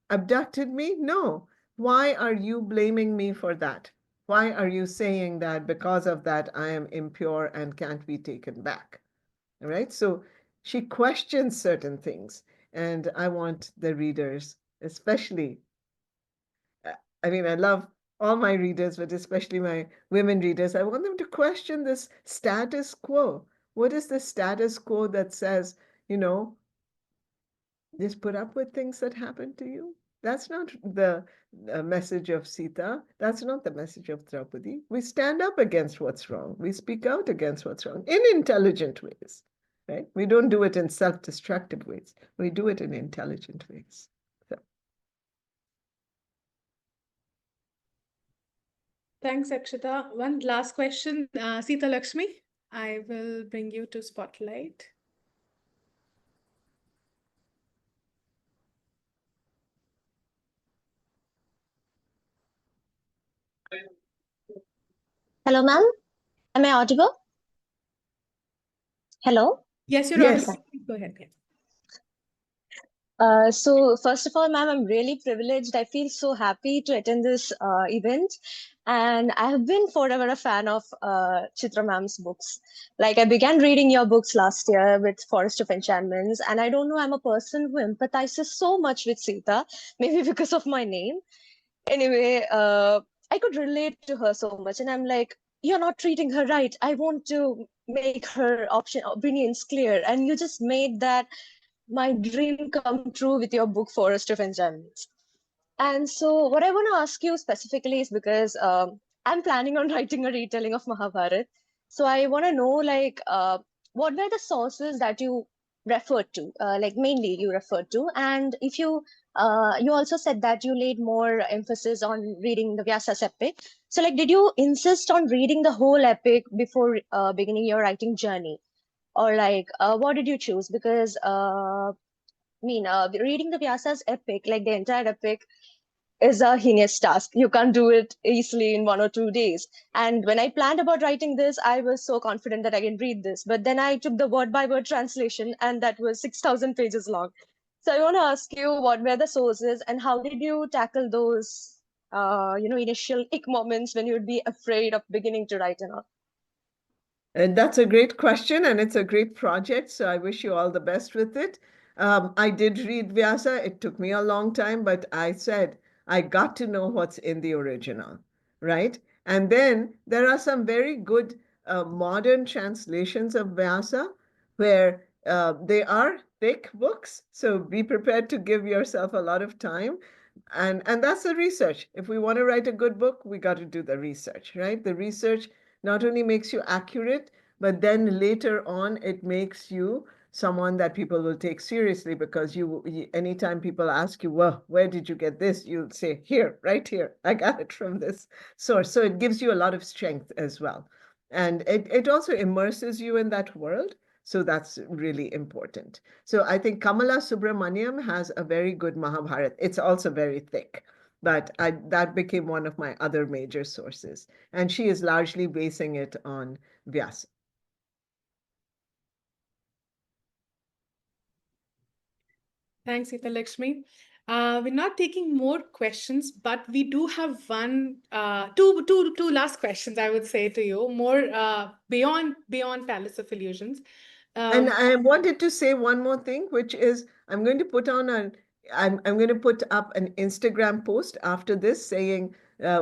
abducted me? No. Why are you blaming me for that? Why are you saying that because of that I am impure and can't be taken back? All right. So she questions certain things. And I want the readers, especially, I mean, I love all my readers, but especially my women readers, I want them to question this status quo. What is the status quo that says, you know, just put up with things that happen to you? That's not the message of Sita. That's not the message of Draupadi. We stand up against what's wrong. We speak out against what's wrong in intelligent ways, right? We don't do it in self-destructive ways. We do it in intelligent ways. So. Thanks, Akshita. One last question, Sita Lakshmi. I will bring you to spotlight. Hello, ma'am. Am I audible? Hello? Yes, you're Yes. audible. Please go ahead. Yeah. So first of all, ma'am, I'm really privileged. I feel so happy to attend this event. And I have been forever a fan of Chitra ma'am's books. Like I began reading your books last year with Forest of Enchantments. And I don't know, I'm a person who empathizes so much with Sita, maybe because of my name. Anyway, I could relate to her so much. And I'm like, you're not treating her right. I want to make her opinions clear. And you just made that my dream come true with your book Forest of Enchantments. And so what I want to ask you specifically is because I'm planning on writing a retelling of Mahabharata. So I want to know, like, what were the sources that you referred to? Like mainly you referred to, and if you also said that you laid more emphasis on reading the Vyasa's epic. So, like, did you insist on reading the whole epic before beginning your writing journey, or like, what did you choose? Because reading the Vyasa's epic, like the entire epic, is a heinous task. You can't do it easily in 1 or 2 days. And when I planned about writing this, I was so confident that I can read this. But then I took the word by word translation, and that was 6,000 pages long. So I want to ask you, what were the sources, and how did you tackle those, initial ick moments when you would be afraid of beginning to write and all? And that's a great question, and it's a great project. So I wish you all the best with it. I did read Vyasa. It took me a long time, but I said I got to know what's in the original, right? And then there are some very good modern translations of Vyasa where they are thick books. So be prepared to give yourself a lot of time. And that's the research. If we want to write a good book, we got to do the research, right? The research not only makes you accurate, but then later on it makes you someone that people will take seriously, because anytime people ask you, well, where did you get this? You'll say, here, right here. I got it from this source. So it gives you a lot of strength as well. And it also immerses you in that world. So that's really important. So I think Kamala Subramaniam has a very good Mahabharata. It's also very thick, but that became one of my other major sources. And she is largely basing it on Vyasa. Thanks, Ita Lakshmi. We're not taking more questions, but we do have two last questions, I would say to you, more beyond Palace of Illusions. And Um, I wanted to say one more thing, which is I'm going to put up an Instagram post after this saying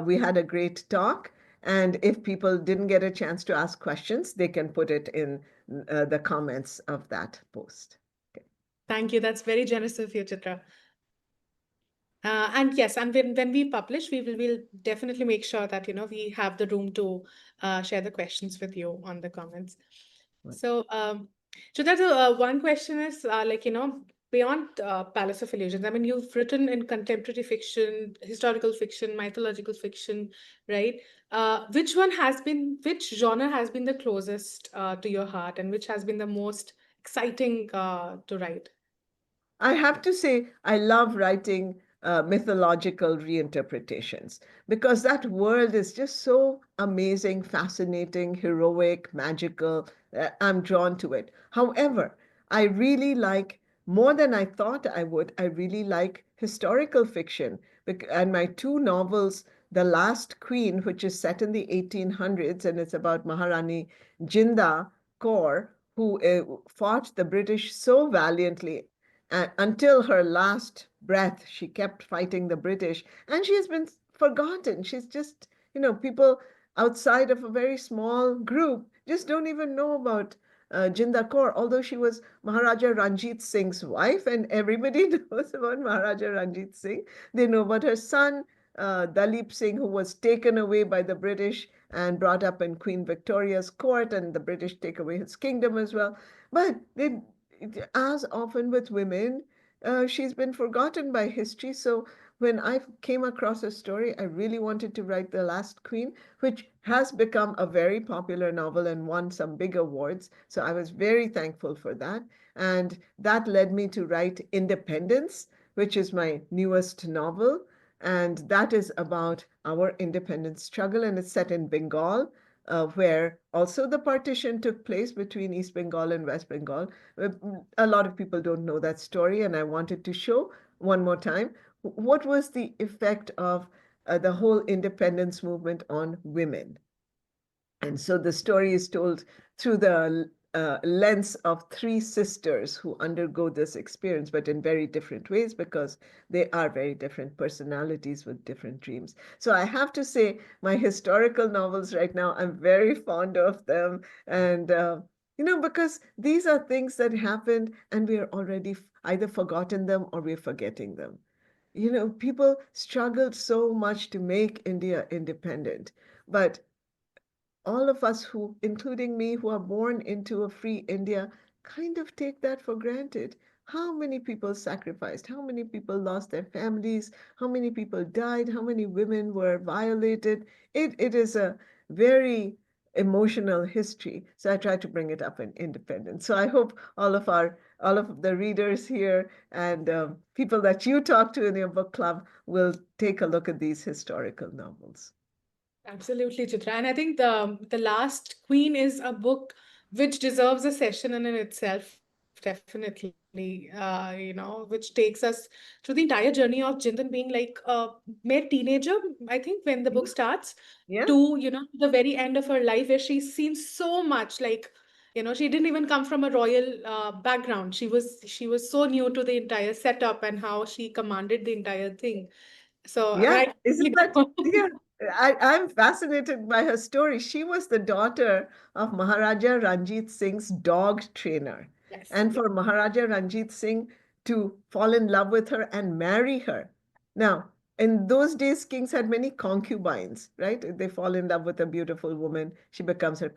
we had a great talk. And if people didn't get a chance to ask questions, they can put it in the comments of that post. Okay. Thank you. That's very generous of you, Chitra. And yes, and when we publish, we'll definitely make sure that we have the room to share the questions with you on the comments. Right. So, Chitra, the one question is beyond Palace of Illusions. I mean, you've written in contemporary fiction, historical fiction, mythological fiction, right? Which genre has been the closest to your heart, and which has been the most exciting to write? I have to say, I love writing mythological reinterpretations because that world is just so amazing, fascinating, heroic, magical. I'm drawn to it. However, I really like, more than I thought I would, I really like historical fiction. And my two novels, The Last Queen, which is set in the 1800s, and it's about Maharani Jinda Kaur, who fought the British so valiantly until her last breath. She kept fighting the British, and she has been forgotten. She's just, people outside of a very small group just don't even know about Jinda Kaur, although she was Maharaja Ranjit Singh's wife, and everybody knows about Maharaja Ranjit Singh. They know about her son, Dalip Singh, who was taken away by the British and brought up in Queen Victoria's court, and the British take away his kingdom as well. But as often with women, she's been forgotten by history. So when I came across a story, I really wanted to write The Last Queen, which has become a very popular novel and won some big awards. So I was very thankful for that. And that led me to write Independence, which is my newest novel. And that is about our independence struggle, and it's set in Bengal, where also the partition took place between East Bengal and West Bengal. A lot of people don't know that story, and I wanted to show one more time what was the effect of the whole independence movement on women. And so the story is told through the lens of three sisters who undergo this experience, but in very different ways because they are very different personalities with different dreams. So I have to say, my historical novels right now, I'm very fond of them. And, because these are things that happened and we are already either forgotten them or we're forgetting them. People struggled so much to make India independent, but all of us who, including me, who are born into a free India, kind of take that for granted. How many people sacrificed? How many people lost their families? How many people died? How many women were violated? It is a very emotional history. So I try to bring it up in Independence. So I hope all of the readers here and people that you talk to in your book club will take a look at these historical novels. Absolutely, Chitra. And I think the Last Queen is a book which deserves a session in itself, definitely. Which takes us through the entire journey of Jindan being like a mere teenager, I think, when the book Yeah. starts, Yeah. to, the very end of her life, where she's seen so much. Like, she didn't even come from a royal background. She was so new to the entire setup and how she commanded the entire thing. So, I mean, Yeah, I isn't you that? know, Yeah, I'm fascinated by her story. She was the daughter of Maharaja Ranjit Singh's dog trainer. yes. And for Maharaja Ranjit Singh to fall in love with her and marry her. Now, in those days, kings had many concubines, right? They fall in love with a beautiful woman, she becomes their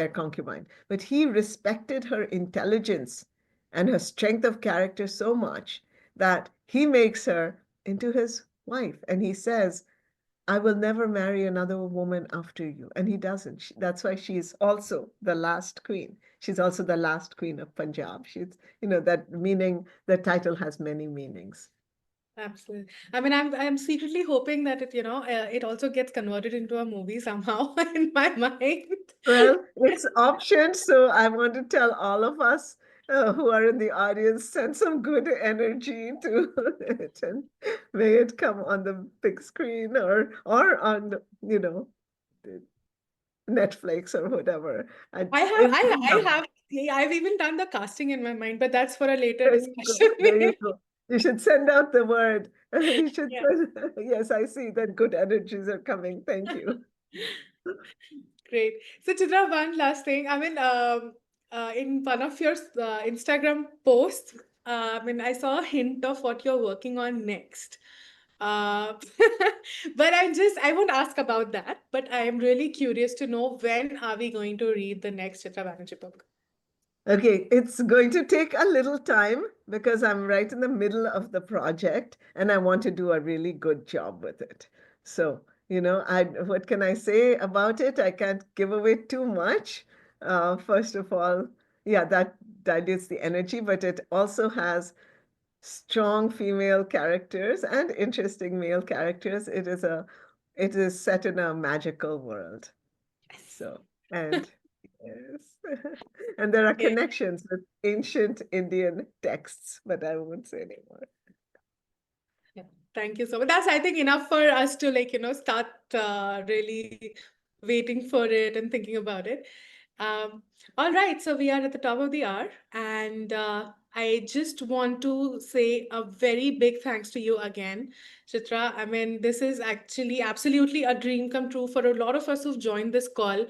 concubine. But he respected her intelligence and her strength of character so much that he makes her into his wife. And he says, I will never marry another woman after you. And he doesn't. That's why she's also the last queen. She's also the last queen of Punjab. She's, that meaning, the title has many meanings. Absolutely. I mean, I'm secretly hoping that it also gets converted into a movie somehow in my mind. Well, it's optioned, so I want to tell all of us who are in the audience, send some good energy to it, and may it come on the big screen or on, Netflix or whatever. I have, It I, will I come. have, yeah, I've even done the casting in my mind, but that's for a later There you go. discussion. There you go. You should send out the word. You should Yeah. send, yes, I see that good energies are coming. Thank you. Great. So, Chitra, one last thing. I mean, in one of your Instagram posts, I mean, I saw a hint of what you're working on next. Uh, but I won't ask about that, but I am really curious to know, when are we going to read the next Chitra Banerjee book? Okay, it's going to take a little time because I'm right in the middle of the project and I want to do a really good job with it. So, what can I say about it? I can't give away too much. First of all, yeah, that dilutes the energy, but it also has strong female characters and interesting male characters. It is set in a magical world. So, and yes, and there are Yeah. connections with ancient Indian texts, but I won't say anymore. Yeah. Thank you so much. That's, I think, enough for us to, like, start really waiting for it and thinking about it. Um, all right, so we are at the top of the hour, and I just want to say a very big thanks to you again, Chitra. I mean, this is actually absolutely a dream come true for a lot of us who've joined this call,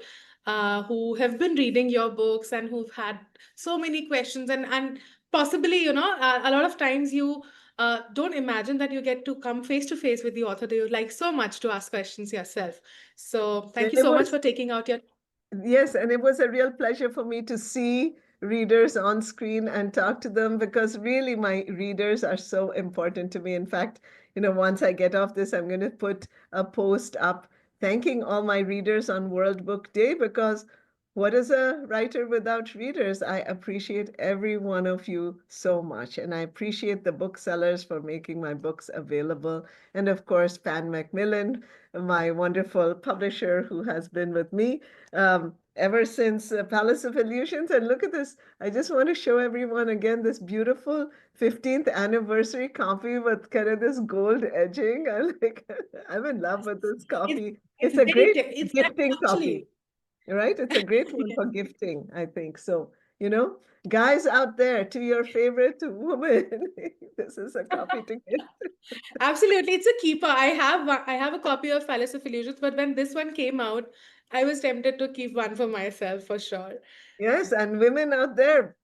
who have been reading your books and who've had so many questions, and possibly, a lot of times you don't imagine that you get to come face to face with the author that you like so much to ask questions yourself. So thank And you it so much was for taking out your. Yes, and it was a real pleasure for me to see readers on screen and talk to them because really my readers are so important to me. In fact, once I get off this, I'm going to put a post up thanking all my readers on World Book Day because what is a writer without readers? I appreciate every one of you so much. And I appreciate the booksellers for making my books available. And of course, Pan Macmillan, my wonderful publisher who has been with me ever since Palace of Illusions. And look at this. I just want to show everyone again this beautiful 15th anniversary copy with kind of this gold edging. I'm in love with this It's copy. it's It's a very great diff- it's gifting copy, actually. right? It's a great one for gifting, I think. So, guys out there, to your favorite woman, this is a copy to gift. Absolutely, it's a keeper. I have a copy of Palace of Illusions, but when this one came out, I was tempted to keep one for myself for sure. Yes, and women out there,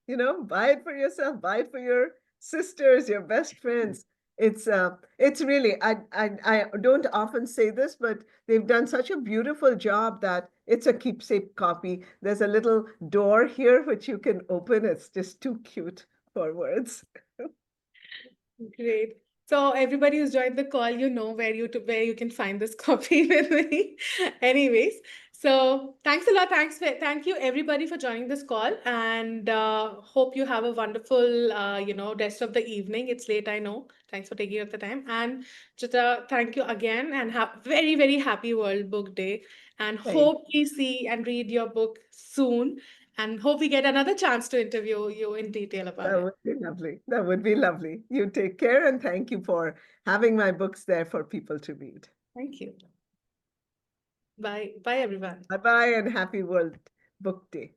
buy it for yourself, buy it for your sisters, your best friends. It's really, I don't often say this, but they've done such a beautiful job that it's a keepsake copy. There's a little door here which you can open. It's just too cute for words. Great. So everybody who's joined the call, you know where you can find this copy with me. Anyways, so thanks a lot. Thank you everybody for joining this call, and hope you have a wonderful rest of the evening. It's late, I know. Thanks for taking up the time. And Chitra, thank you again, and have very, very happy World Book Day. And Thank hope we see and read your book soon. And hope we get another chance to interview you in detail about That it. would be lovely. That would be lovely. You take care, and thank you for having my books there for people to read. Thank you. Bye. Bye, everyone. Bye-bye and happy World Book Day.